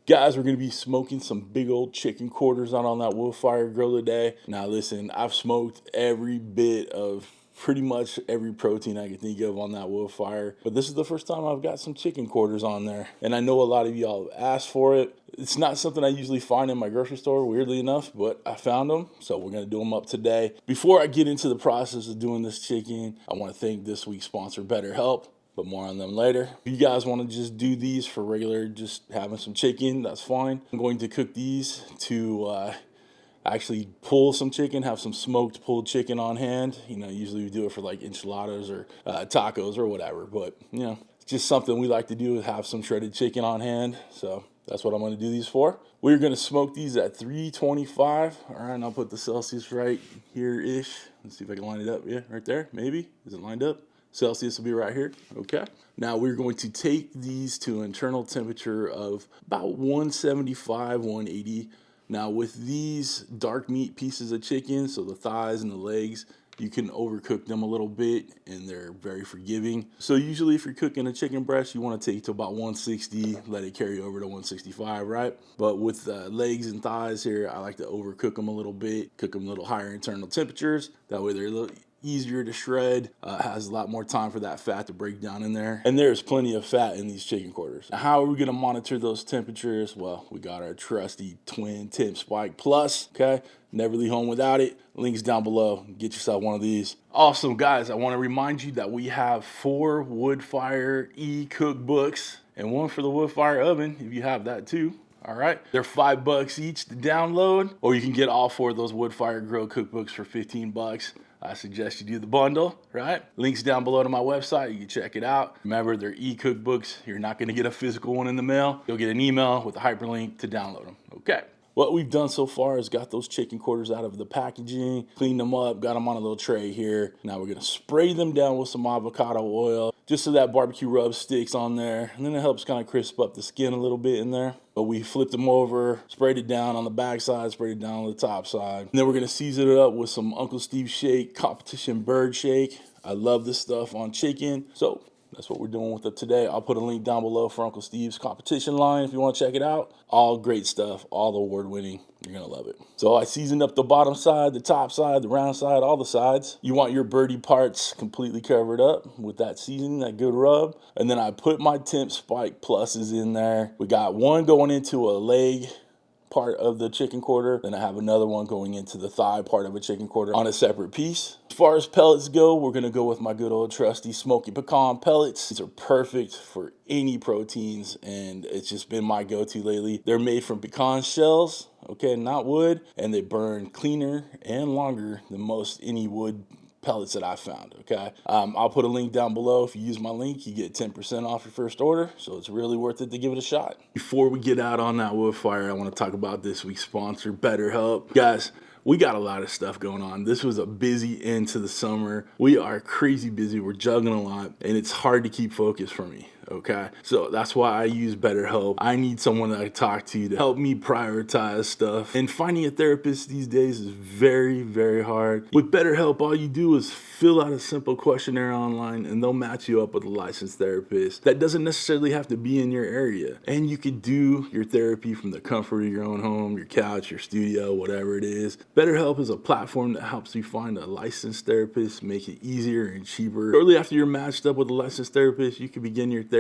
Guys, we're going to be smoking some big old chicken quarters out on that Woodfire Grill today. Now listen, I've smoked every bit of pretty much every protein I can think of on that Woodfire, but this is the first time I've got some chicken quarters on there. And I know a lot of y'all have asked for it. It's not something I usually find in my grocery store, weirdly enough, but I found them, so we're going to do them up today. Before I get into the process of doing this chicken, I want to thank this week's sponsor, BetterHelp. But more on them later. If you guys want to just do these for regular, just having some chicken, that's fine. I'm going to cook these to actually pull some chicken, have some smoked pulled chicken on hand. You know, usually we do it for like enchiladas or tacos or whatever. But, you know, it's just something we like to do is have some shredded chicken on hand. So that's what I'm going to do these for. We're going to smoke these at 325. All right, and I'll put the Celsius right here-ish. Let's see if I can line it up. Yeah, right there, maybe. Is it lined up? Celsius will be right here. Okay. Now we're going to take these to an internal temperature of about 175, 180. Now with these dark meat pieces of chicken, so the thighs and the legs, you can overcook them a little bit and they're very forgiving. So usually if you're cooking a chicken breast, you want to take it to about 160, let it carry over to 165, right? But with legs and thighs here, I like to overcook them a little bit, cook them a little higher internal temperatures. That way they're a little easier to shred, has a lot more time for that fat to break down in there. And there's plenty of fat in these chicken quarters. Now, how are we gonna monitor those temperatures? Well, we got our trusty twin TempSpike Plus, okay? Never leave home without it. Links down below. Get yourself one of these. Awesome, guys. I want to remind you that we have 4 Woodfire E-Cookbooks and one for the Woodfire oven, if you have that too. All right, they're $5 each to download, or you can get all 4 of those Woodfire Grill cookbooks for 15 bucks. I suggest you do the bundle, right? Links down below to my website. You can check it out. Remember, they're e-cookbooks. You're not going to get a physical one in the mail. You'll get an email with a hyperlink to download them. Okay. What we've done so far is got those chicken quarters out of the packaging, cleaned them up, got them on a little tray here. Now we're going to spray them down with some avocado oil just so that barbecue rub sticks on there. And then it helps kind of crisp up the skin a little bit in there. But we flipped them over, sprayed it down on the back side, sprayed it down on the top side. And then we're going to season it up with some Uncle Steve Shake Competition Bird Shake. I love this stuff on chicken. So that's what we're doing with it today. I'll put a link down below for Uncle Steve's competition line if you want to check it out. All great stuff, all award-winning. You're going to love it. So I seasoned up the bottom side, the top side, the round side, all the sides. You want your birdie parts completely covered up with that seasoning, that good rub. And then I put my TempSpike Pluses in there. We got one going into a leg part of the chicken quarter, then I have another one going into the thigh part of a chicken quarter on a separate piece. As far as pellets go, we're gonna go with my good old trusty Smokin pecan pellets. These are perfect for any proteins, and it's just been my go-to lately. They're made from pecan shells, okay, not wood, and they burn cleaner and longer than most any wood pellets that I found, okay? I'll put a link down below. If you use my link, you get 10% off your first order, so it's really worth it to give it a shot. Before we get out on that wood fire, I want to talk about this week's sponsor, BetterHelp. Guys, we got a lot of stuff going on. This was a busy end to the summer. We are crazy busy. We're juggling a lot, and it's hard to keep focus for me. Okay, so that's why I use BetterHelp. I need someone that I talk to help me prioritize stuff. And finding a therapist these days is very, very hard. With BetterHelp, all you do is fill out a simple questionnaire online and they'll match you up with a licensed therapist. That doesn't necessarily have to be in your area. And you can do your therapy from the comfort of your own home, your couch, your studio, whatever it is. BetterHelp is a platform that helps you find a licensed therapist, make it easier and cheaper. Shortly after you're matched up with a licensed therapist, you can begin your therapy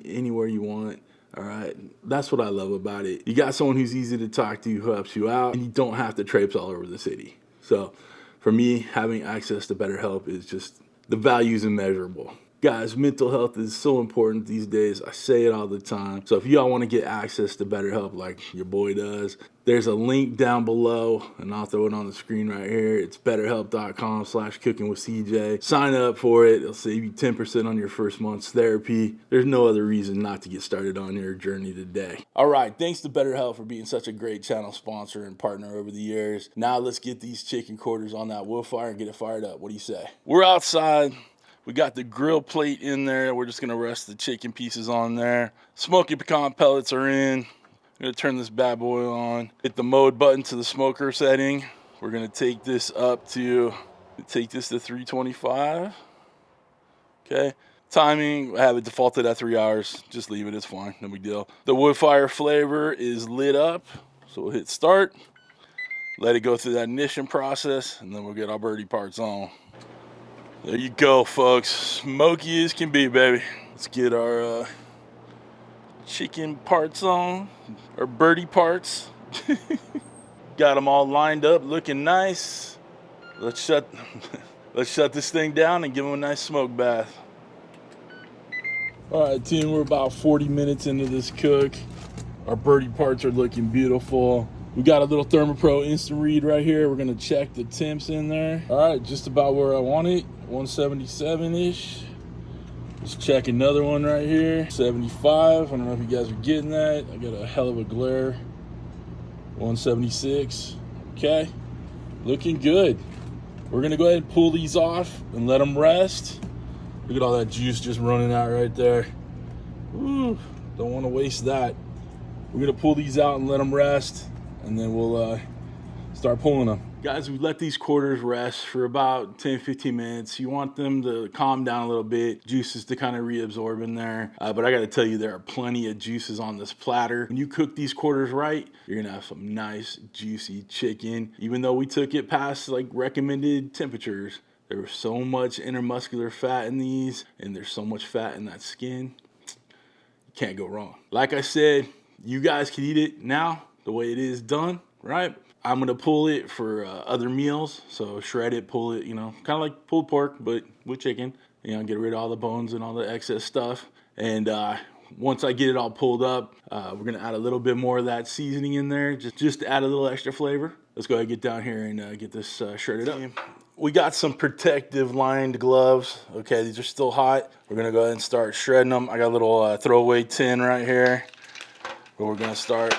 anywhere you want. All right, that's what I love about it. You got someone who's easy to talk to, who helps you out, and you don't have to traipse all over the city. So for me, having access to BetterHelp is just, the value is immeasurable. Guys, mental health is so important these days. I say it all the time. So if y'all want to get access to BetterHelp like your boy does, there's a link down below, and I'll throw it on the screen right here. It's betterhelp.com/cookingwithcj. Sign up for it. It'll save you 10% on your first month's therapy. There's no other reason not to get started on your journey today. All right, thanks to BetterHelp for being such a great channel sponsor and partner over the years. Now let's get these chicken quarters on that wood fire and get it fired up. What do you say? We're outside. We got the grill plate in there. We're just gonna rest the chicken pieces on there. Smokin pecan pellets are in. I'm gonna turn this bad boy on. Hit the mode button to the smoker setting. We're gonna take this to 325. Okay, Timing, I have it defaulted at 3 hours. Just leave it, it's fine, no big deal. The wood fire flavor is lit up, so we'll hit start. Let it go through that ignition process, and then we'll get our birdie parts on. There you go, folks. Smoky as can be, baby. Let's get our chicken parts on, or birdie parts. Got them all lined up, looking nice. Let's shut this thing down and give them a nice smoke bath. All right, team, we're about 40 minutes into this cook. Our birdie parts are looking beautiful. We got a little ThermoPro instant read right here. We're gonna check the temps in there. All right, just about where I want it, 177-ish. Let's check another one right here, 75. I don't know if you guys are getting that. I got a hell of a glare. 176, okay. Looking good. We're gonna go ahead and pull these off and let them rest. Look at all that juice just running out right there. Ooh, don't wanna waste that. We're gonna pull these out and let them rest, and then we'll start pulling them. Guys, we let these quarters rest for about 10-15 minutes. You want them to calm down a little bit, juices to kind of reabsorb in there. But I gotta tell you, there are plenty of juices on this platter. When you cook these quarters right, you're gonna have some nice, juicy chicken. Even though we took it past like recommended temperatures, there was so much intermuscular fat in these, and there's so much fat in that skin. You can't go wrong. Like I said, you guys can eat it now the way it is done, right? I'm gonna pull it for other meals, so shred it, pull it, you know, kind of like pulled pork, but with chicken. You know, get rid of all the bones and all the excess stuff. And once I get it all pulled up, we're gonna add a little bit more of that seasoning in there, just to add a little extra flavor. Let's go ahead and get down here and get this shredded up. We got some protective lined gloves. Okay, these are still hot. We're gonna go ahead and start shredding them. I got a little throwaway tin right here, where we're gonna start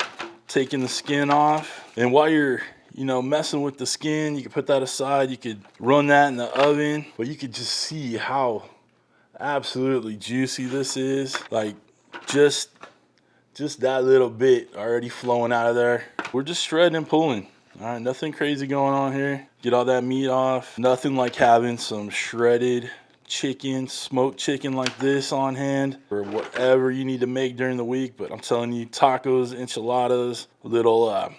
taking the skin off. And while you're, you know, messing with the skin, you can put that aside. You could run that in the oven, but you could just see how absolutely juicy this is. Like just that little bit already flowing out of there. We're just shredding and pulling. All right, nothing crazy going on here. Get all that meat off. Nothing like having some shredded chicken, smoked chicken like this on hand for whatever you need to make during the week. But I'm telling you, tacos, enchiladas, little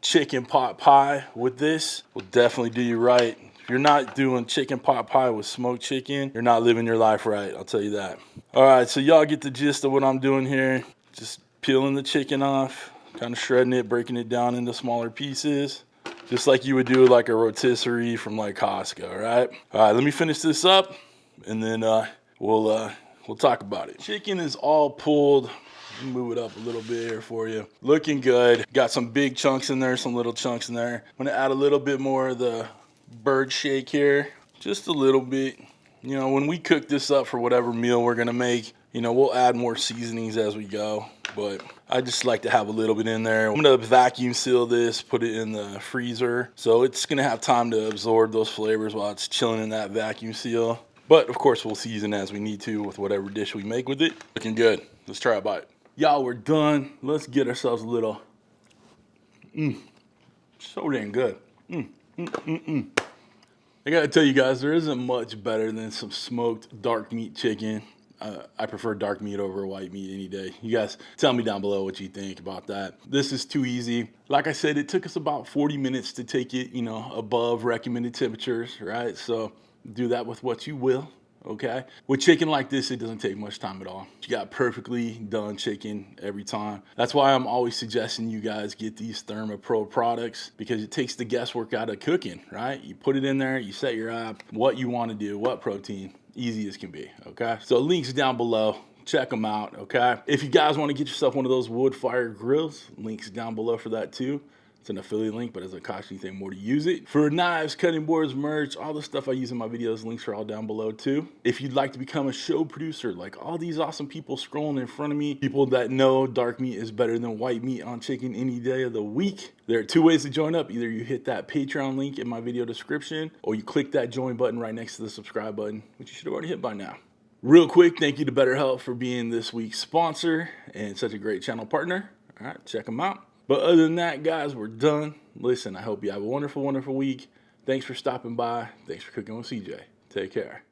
chicken pot pie with this will definitely do you right. If you're not doing chicken pot pie with smoked chicken, you're not living your life right, I'll tell you that. All right, so y'all get the gist of what I'm doing here. Just peeling the chicken off, kind of shredding it, breaking it down into smaller pieces, just like you would do like a rotisserie from like Costco, right? All right, let me finish this up, and then we'll talk about it. Chicken is all pulled. Move it up a little bit here for you. Looking good. Got some big chunks in there, some little chunks in there. I'm gonna add a little bit more of the bird shake here, just a little bit. You know, when we cook this up for whatever meal we're gonna make, you know, we'll add more seasonings as we go, but I just like to have a little bit in there. I'm gonna vacuum seal this, put it in the freezer, so it's gonna have time to absorb those flavors while it's chilling in that vacuum seal. But of course, we'll season as we need to with whatever dish we make with it. Looking good. Let's try a bite. Y'all, we're done. Let's get ourselves a little, so dang good. I gotta tell you guys, there isn't much better than some smoked dark meat chicken. I prefer dark meat over white meat any day. You guys tell me down below what you think about that. This is too easy. Like I said, it took us about 40 minutes to take it, you know, above recommended temperatures, right? So do that with what you will. Okay, with chicken like this, it doesn't take much time at all. You got perfectly done chicken every time. That's why I'm always suggesting you guys get these ThermoPro products, because it takes the guesswork out of cooking, right? You put it in there, you set your app, what you want to do, what protein, easy as can be, okay? So links down below. Check them out, okay? If you guys want to get yourself one of those Woodfire grills, links down below for that too. It's an affiliate link, but it doesn't cost you anything more to use it. For knives, cutting boards, merch, all the stuff I use in my videos, links are all down below too. If you'd like to become a show producer, like all these awesome people scrolling in front of me, people that know dark meat is better than white meat on chicken any day of the week, there are two ways to join up. Either you hit that Patreon link in my video description, or you click that join button right next to the subscribe button, which you should have already hit by now. Real quick, thank you to BetterHelp for being this week's sponsor and such a great channel partner. All right, check them out. But other than that, guys, we're done. Listen, I hope you have a wonderful, wonderful week. Thanks for stopping by. Thanks for cooking with CJ. Take care.